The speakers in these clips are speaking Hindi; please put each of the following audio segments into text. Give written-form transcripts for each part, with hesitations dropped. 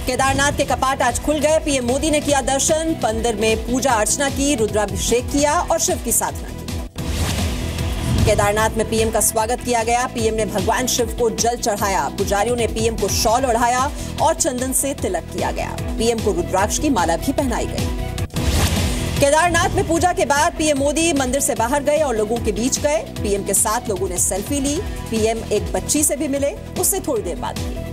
केदारनाथ के कपाट आज खुल गए। पीएम मोदी ने किया दर्शन, मंदिर में पूजा अर्चना की, रुद्राभिषेक किया और शिव की साधना की। केदारनाथ में पीएम का स्वागत किया गया। पीएम ने भगवान शिव को जल चढ़ाया। पुजारियों ने पीएम को शॉल ओढ़ाया और चंदन से तिलक किया गया। पीएम को रुद्राक्ष की माला भी पहनाई गई। केदारनाथ में पूजा के बाद पीएम मोदी मंदिर से बाहर गए और लोगों के बीच गए। पीएम के साथ लोगों ने सेल्फी ली। पीएम एक बच्ची से भी मिले, उससे थोड़ी देर बात की।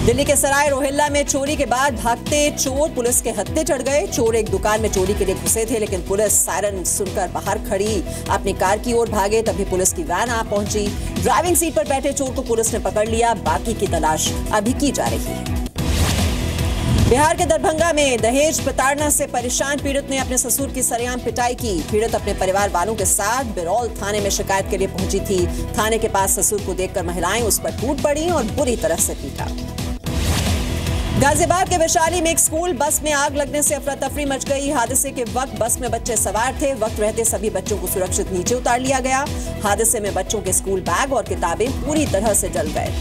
दिल्ली के सराय रोहिल्ला में चोरी के बाद भागते चोर पुलिस के हत्थे चढ़ गए। चोर एक दुकान में चोरी के लिए घुसे थे, लेकिन पुलिस सायरन सुनकर बाहर खड़ी अपनी कार की ओर भागे। तभी पुलिस की वैन आ पहुंची। ड्राइविंग सीट पर बैठे चोर को पुलिस ने पकड़ लिया। बाकी की तलाश अभी की जा रही है। बिहार के दरभंगा में दहेज प्रताड़ना से परेशान पीड़ित ने अपने ससुर की सरेआम पिटाई की। पीड़ित अपने परिवार वालों के साथ बिरौल थाने में शिकायत के लिए पहुंची थी। थाने के पास ससुर को देखकर महिलाएं उस पर टूट पड़ी और बुरी तरह से पीटा। गाजियाबाद के वैशाली में एक स्कूल बस में आग लगने से अफरा तफरी मच गई। हादसे के वक्त बस में बच्चे सवार थे। वक्त रहते सभी बच्चों को सुरक्षित नीचे उतार लिया गया। हादसे में बच्चों के स्कूल बैग और किताबें पूरी तरह से जल गए।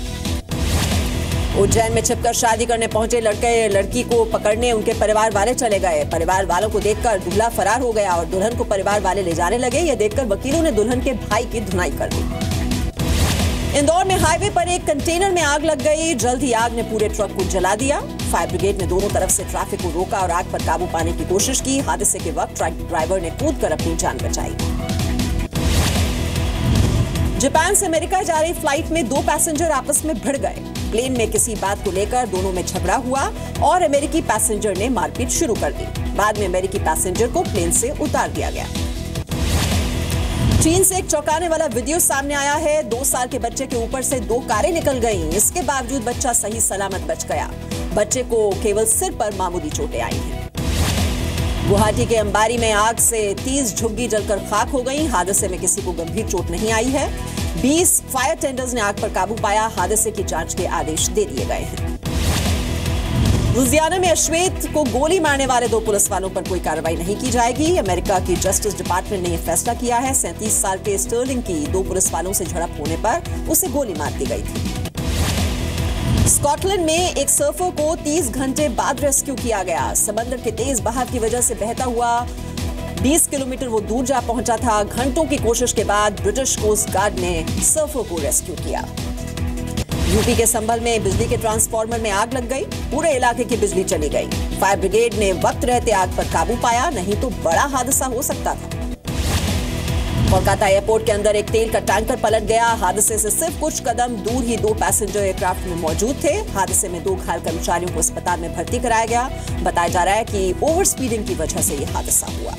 उज्जैन में छिपकर शादी करने पहुंचे लड़के लड़की को पकड़ने उनके परिवार वाले चले गए। परिवार वालों को देखकर दूल्हा फरार हो गया और दुल्हन को परिवार वाले ले जाने लगे। यह देखकर वकीलों ने दुल्हन के भाई की धुनाई कर दी। इंदौर में हाईवे पर एक कंटेनर में आग लग गई। जल्द ही आग ने पूरे ट्रक को जला दिया। फायर ब्रिगेड ने दोनों तरफ से ट्रैफिक को रोका और आग पर काबू पाने की कोशिश की। हादसे के वक्त ट्रक ड्राइवर ने कूदकर अपनी जान बचाई। जापान से अमेरिका जा रही फ्लाइट में दो पैसेंजर आपस में भिड़ गए। प्लेन में किसी बात को लेकर दोनों में झगड़ा हुआ और अमेरिकी पैसेंजर ने मारपीट शुरू कर दी। बाद में अमेरिकी पैसेंजर को प्लेन से उतार दिया गया। चीन से एक चौंकाने वाला वीडियो सामने आया है। 2 साल के बच्चे के ऊपर से 2 कारें निकल गईं। इसके बावजूद बच्चा सही सलामत बच गया। बच्चे को केवल सिर पर मामूली चोटें आई हैं। गुवाहाटी के अंबारी में आग से 30 झुग्गी जलकर खाक हो गई। हादसे में किसी को गंभीर चोट नहीं आई है। 20 फायर टेंडर्स ने आग पर काबू पाया। हादसे की जांच के आदेश दे दिए गए हैं। लुजियाना में अश्वेत को गोली मारने वाले 2 पुलिस वालों पर कोई कार्रवाई नहीं की जाएगी। अमेरिका की जस्टिस डिपार्टमेंट ने यह फैसला किया है। 37 साल के स्टर्लिंग की 2 पुलिस वालों से झड़प होने पर उसे गोली मार दी गई थी। स्कॉटलैंड में एक सर्फर को 30 घंटे बाद रेस्क्यू किया गया। समंदर के तेज बहाव की वजह से बहता हुआ 20 किलोमीटर वो दूर जा पहुंचा था। घंटों की कोशिश के बाद ब्रिटिश कोस्ट गार्ड ने सर्फर को रेस्क्यू किया। यूपी के संभल में बिजली के ट्रांसफार्मर में आग लग गई। पूरे इलाके की बिजली चली गई। फायर ब्रिगेड ने वक्त रहते आग पर काबू पाया, नहीं तो बड़ा हादसा हो सकता था। कोलकाता एयरपोर्ट के अंदर एक तेल का टैंकर पलट गया। हादसे से सिर्फ कुछ कदम दूर ही 2 पैसेंजर एयरक्राफ्ट में मौजूद थे। हादसे में 2 घायल कर्मचारियों को अस्पताल में भर्ती कराया गया। बताया जा रहा है कि ओवर स्पीडिंग की वजह से यह हादसा हुआ।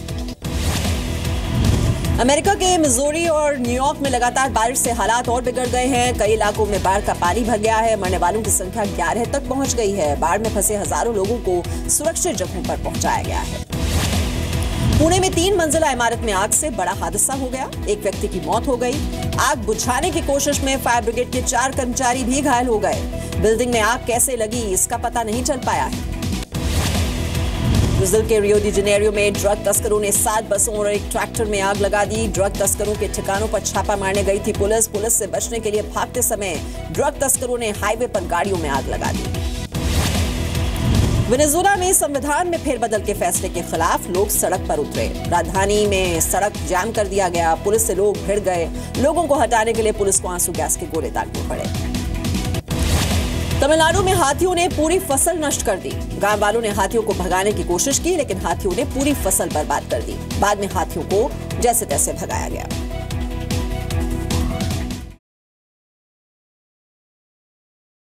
अमेरिका के मिजोरी और न्यूयॉर्क में लगातार बारिश से हालात और बिगड़ गए हैं। कई इलाकों में बाढ़ का पानी भर गया है। मरने वालों की संख्या 11 तक पहुंच गई है। बाढ़ में फंसे हजारों लोगों को सुरक्षित जगहों पर पहुंचाया गया है। पुणे में 3 मंजिला इमारत में आग से बड़ा हादसा हो गया। एक व्यक्ति की मौत हो गई। आग बुझाने की कोशिश में फायर ब्रिगेड के 4 कर्मचारी भी घायल हो गए। बिल्डिंग में आग कैसे लगी इसका पता नहीं चल पाया है। ब्राजील के रियो डी जेनेरियो में ड्रग तस्करों ने 7 बसों और एक ट्रैक्टर में आग लगा दी। ड्रग तस्करों के ठिकानों पर छापा मारने गई थी पुलिस। पुलिस से बचने के लिए भागते समय ड्रग तस्करों ने हाईवे पर गाड़ियों में आग लगा दी। वेनेजुएला में संविधान में फेरबदल के फैसले के खिलाफ लोग सड़क पर उतरे। राजधानी में सड़क जाम कर दिया गया। पुलिस से लोग भिड़ गए। लोगों को हटाने के लिए पुलिस को आंसू गैस के गोले दागने पड़े। तमिलनाडु में हाथियों ने पूरी फसल नष्ट कर दी। गांव वालों ने हाथियों को भगाने की कोशिश की, लेकिन हाथियों ने पूरी फसल बर्बाद कर दी। बाद में हाथियों को जैसे तैसे भगाया गया।